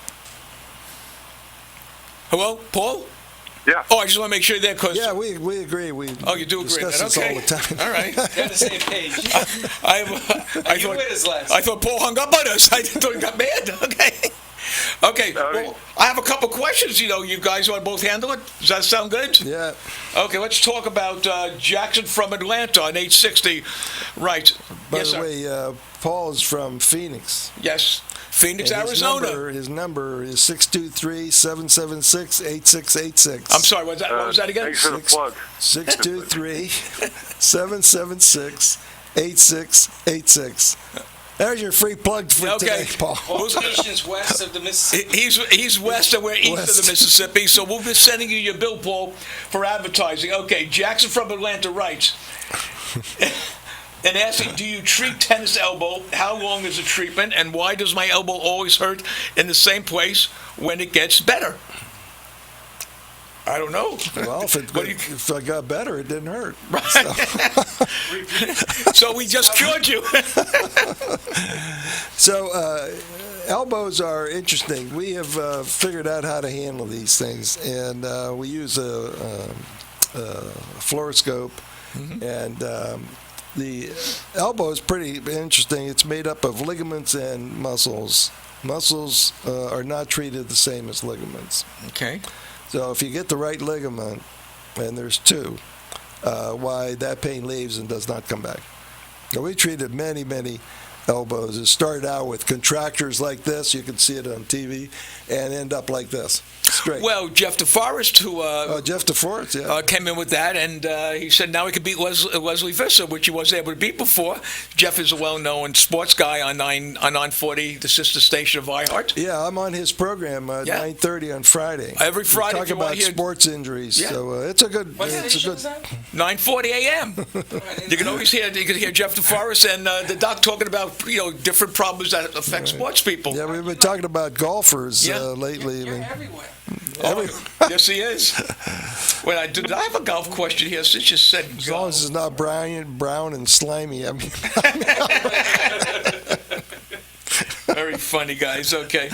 Hello, Paul? Yeah. Oh, I just want to make sure you're there. Yeah, we agree. You do agree. Discuss this Okay. all the time. All right. They're on the same page. I thought Paul hung up on us. I thought he got mad. Okay. Well, I have a couple questions. You guys want to both handle it? Does that sound good? Yeah. Okay, let's talk about Jackson from Atlanta on 860. Right. By the way, Paul is from Phoenix. Yes. Phoenix, Arizona. His number is 623-776-8686. I'm sorry, what was that again? Thanks for the plug. 623-776-8686. There's your free plug for today, Paul. Locations west of the Mississippi. He's west and we're east of the Mississippi, so we'll be sending you your bill, Paul, for advertising. Okay, Jackson from Atlanta writes, and asking, do you treat tennis elbow? How long is the treatment? And why does my elbow always hurt in the same place when it gets better? I don't know. Well, if I got better, it didn't hurt. Right. So we just cured you. So elbows are interesting. We have figured out how to handle these things, and we use a fluoroscope, and the elbow is pretty interesting. It's made up of ligaments and muscles. Muscles are not treated the same as ligaments. Okay. So if you get the right ligament, and there's two, why that pain leaves and does not come back. Now, we treated many elbows. It started out with contractors like this. You can see it on TV, and end up like this, straight. Well, Jeff DeForest, who Jeff DeForest, yeah, came in with that, and he said now he could beat Leslie Visser, which he wasn't able to beat before. Jeff is a well-known sports guy on 940, the sister station of iHeart. Yeah, I'm on his program 9:30 on Friday. Every Friday, we talk about sports injuries. Yeah. So it's a good. It's a good. 9:40 a.m. You can always hear Jeff DeForest and the doc talking about different problems that affect sports people. Yeah, we've been talking about golfers lately. You're everywhere. Yes, he is. Well, I have a golf question here since you said as long as it's not brown and slimy. I mean, very funny, guys. Okay.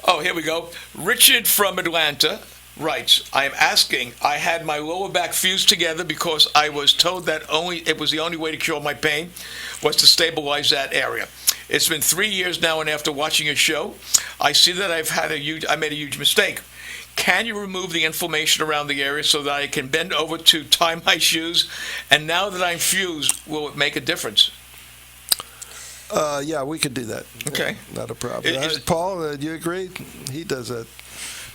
Oh, here we go. Richard from Atlanta writes, I am asking, I had my lower back fused together because I was told that it was the only way to cure my pain was to stabilize that area. It's been 3 years now, and after watching your show, I see that I made a huge mistake. Can you remove the inflammation around the area so that I can bend over to tie my shoes? And now that I'm fused, will it make a difference? Yeah, we could do that. Okay. Yeah, not a problem. Paul, do you agree? He does that.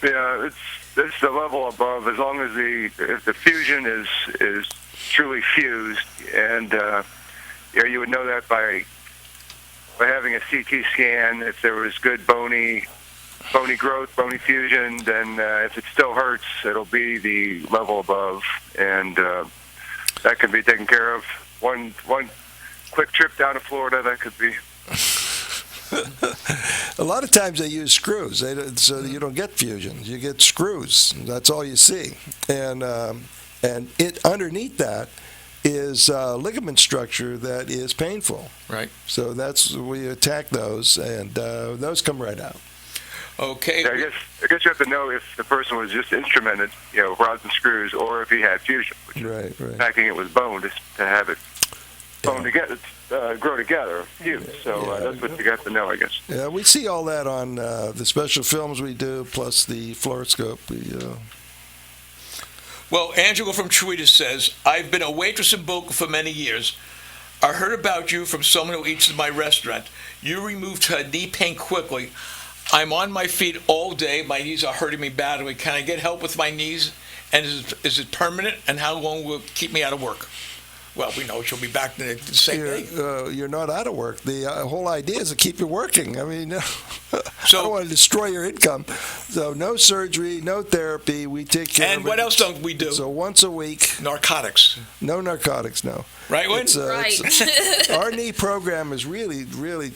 Yeah, it's the level above. As long as if the fusion is truly fused, and you would know that by having a CT scan. If there was good bony growth, bony fusion, then if it still hurts, it'll be the level above, and that can be taken care of. One quick trip down to Florida, that could be. A lot of times they use screws, so you don't get fusions. You get screws. That's all you see, and it underneath that is ligament structure that is painful. Right. So we attack those, and those come right out. Okay. Yeah, I guess you have to know if the person was just instrumented, rods and screws, or if he had fusion. Which right. Attacking it with bone to have it bone together, grow together, fuse. So that's what you got to know, I guess. Yeah, we see all that on the special films we do, plus the fluoroscope. Well, Angela from Chihuahua says, I've been a waitress in Boca for many years. I heard about you from someone who eats in my restaurant. You removed her knee pain quickly. I'm on my feet all day. My knees are hurting me badly. Can I get help with my knees? And is it permanent? And how long will it keep me out of work? Well, we know she'll be back the same day. You're not out of work. The whole idea is to keep you working. I mean, I don't want to destroy your income. So no surgery, no therapy. We take care of it. And what else don't we do? So once a week. Narcotics. No narcotics, no. Right, Wayne? Right. Our knee program is really, really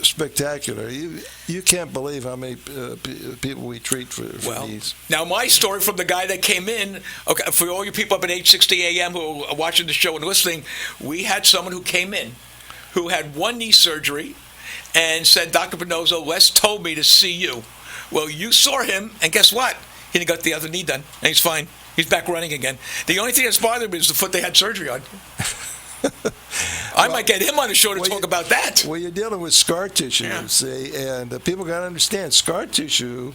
spectacular. You can't believe how many people we treat for knees. Now, my story from the guy that came in, okay, for all you people up at 8:60 a.m. who are watching the show and listening, we had someone who came in who had one knee surgery and said, Dr. Pannozzo, Les told me to see you. Well, you saw him, and guess what? He got the other knee done, and he's fine. He's back running again. The only thing that's bothering me is the foot they had surgery on. I might get him on the show to talk about that. Well, you're dealing with scar tissue, see, and people got to understand scar tissue,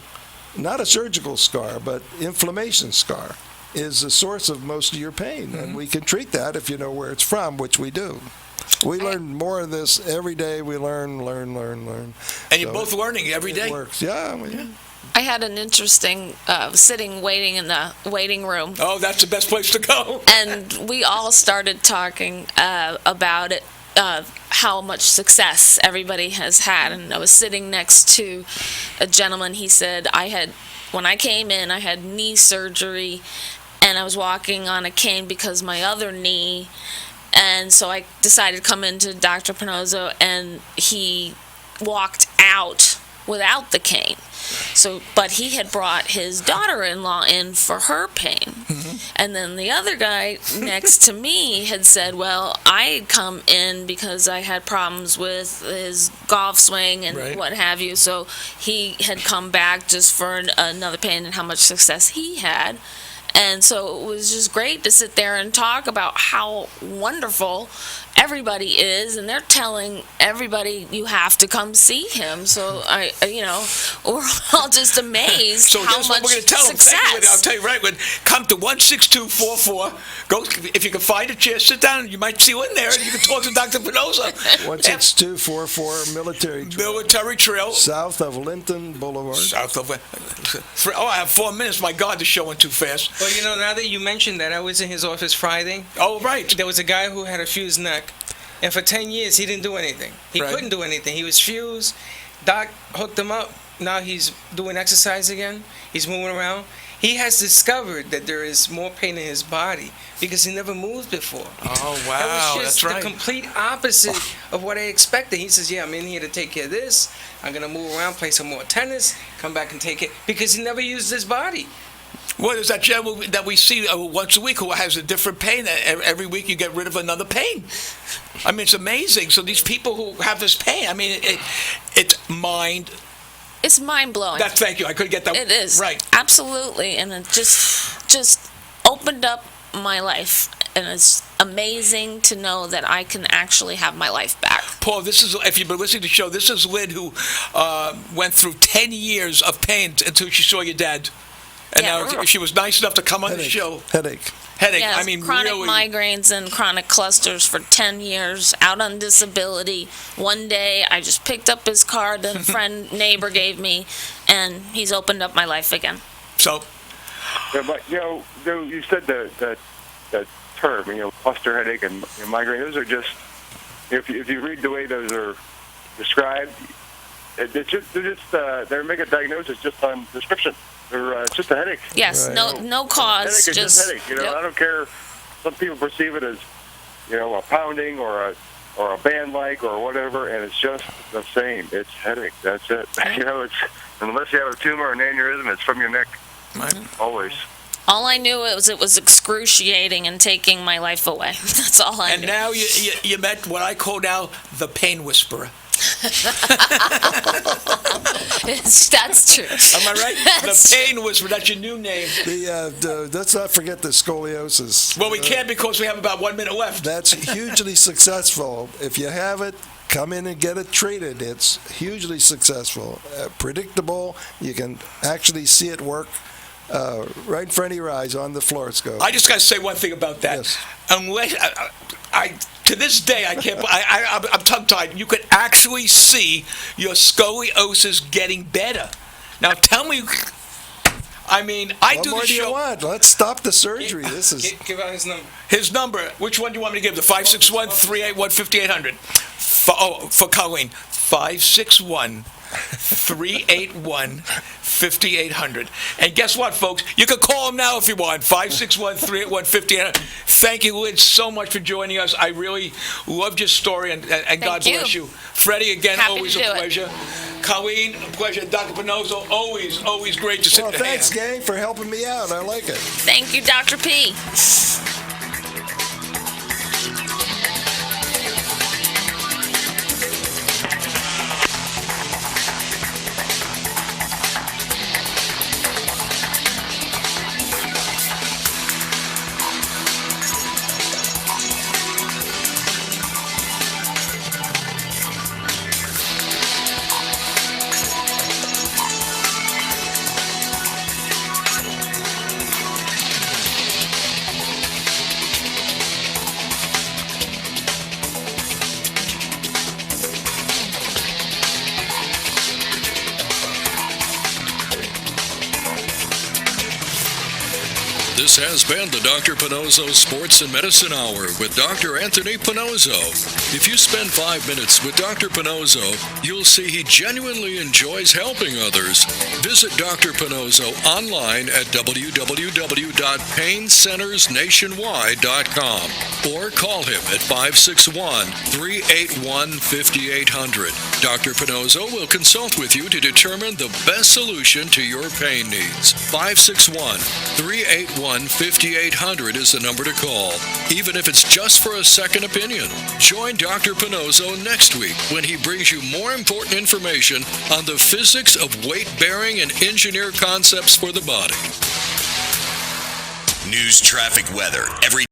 not a surgical scar, but inflammation scar, is the source of most of your pain. And we can treat that if you know where it's from, which we do. We learn more of this every day. We learn. And you're both learning every day. It works. Yeah. I had an interesting waiting in the waiting room. Oh, that's the best place to go. And we all started talking about it, how much success everybody has had. And I was sitting next to a gentleman. He said, when I came in, I had knee surgery, and I was walking on a cane because my other knee. And so I decided to come into Dr. Pannozzo, and he walked out without the cane. But he had brought his daughter-in-law in for her pain. And then the other guy next to me had said, well, I had come in because I had problems with his golf swing and what have you. So he had come back just for another pain and how much success he had. And so it was just great to sit there and talk about how wonderful everybody is, and they're telling everybody you have to come see him. So we're all just amazed So how here's much what we're going to tell them. success. Thank you, I'll tell you right. Come to 16244. Go if you can find a chair. Sit down. You might see you in there, and you can talk to Dr. Pannozzo. 16244 Military Trail. Military Trail. South of Linton Boulevard. South of. I have 4 minutes. My God, the show went too fast. Well, now that you mentioned that, I was in his office Friday. Oh, right. There was a guy who had a fused neck, and for 10 years he didn't do anything. He couldn't do anything. He was fused. Doc hooked him up. Now he's doing exercise again. He's moving around. He has discovered that there is more pain in his body because he never moved before. Oh, wow. That was just That's right. the complete opposite of what I expected. He says, I'm in here to take care of this. I'm going to move around, play some more tennis, come back and take it, because he never used his body. Well, there's that gentleman that we see once a week who has a different pain. Every week you get rid of another pain. I mean, it's amazing. So these people who have this pain, I mean, it's mind. It's mind-blowing. Thank you. I couldn't get that. It is. Right. Absolutely. And it just opened up my life. And it's amazing to know that I can actually have my life back. Paul, this is, if you've been listening to the show, this is Lynn who went through 10 years of pain until she saw your dad. And now she was nice enough to come on the show. Headache. I mean, chronic really. migraines and chronic clusters for 10 years, out on disability. One day, I just picked up his card that a friend, neighbor gave me, and he's opened up my life again. So? Yeah, but, you said that term, cluster headache and migraine, those are just, if you read the way those are described, they make a diagnosis just on description. It's just a headache. Yes, right. no cause. Headache is just headache. I don't care. Some people perceive it as, a pounding or a band-like or whatever, and it's just the same. It's headache. That's it. It's unless you have a tumor or an aneurysm, it's from your neck. Right. Always. All I knew was it was excruciating and taking my life away. That's all I knew. And now you met what I call now the pain whisperer. That's true. Am I right? The pain whisperer. That's your new name. Let's not forget the scoliosis. Well, we can't because we have about 1 minute left. That's hugely successful. If you have it, come in and get it treated. It's hugely successful, predictable. You can actually see it work right in front of your eyes on the fluoroscope. I just got to say one thing about that. Yes. Unless to this day, I can't. I'm tongue-tied. You could actually see your scoliosis getting better. Now, tell me. I mean, what do more the do you show. want? Let's stop the surgery. This is. Give out his number. His number. Which one do you want me to give? The 561-381-5800. For Colleen, 561-381-5800. And guess what, folks? You can call him now if you want. 561-381-5800. Thank you, Lynn, so much for joining us. I really loved your story, and God bless you. Freddie, again, Happy always to a do it. pleasure. Colleen, a pleasure. Dr. Pannozzo, always great to sit Well, with you. thanks, gang, for helping me out. I like it. Thank you, Dr. P. This has been the Dr. Pannozzo Sports and Medicine Hour with Dr. Anthony Pannozzo. If you spend 5 minutes with Dr. Pannozzo, you'll see he genuinely enjoys helping others. Visit Dr. Pannozzo online at www.paincentersnationwide.com or call him at 561-381-5800. Dr. Pannozzo will consult with you to determine the best solution to your pain needs. 561-381-5800 is the number to call, even if it's just for a second opinion. Join Dr. Pannozzo next week when he brings you more important information on the physics of weight-bearing and engineer concepts for the body. News, traffic, weather, every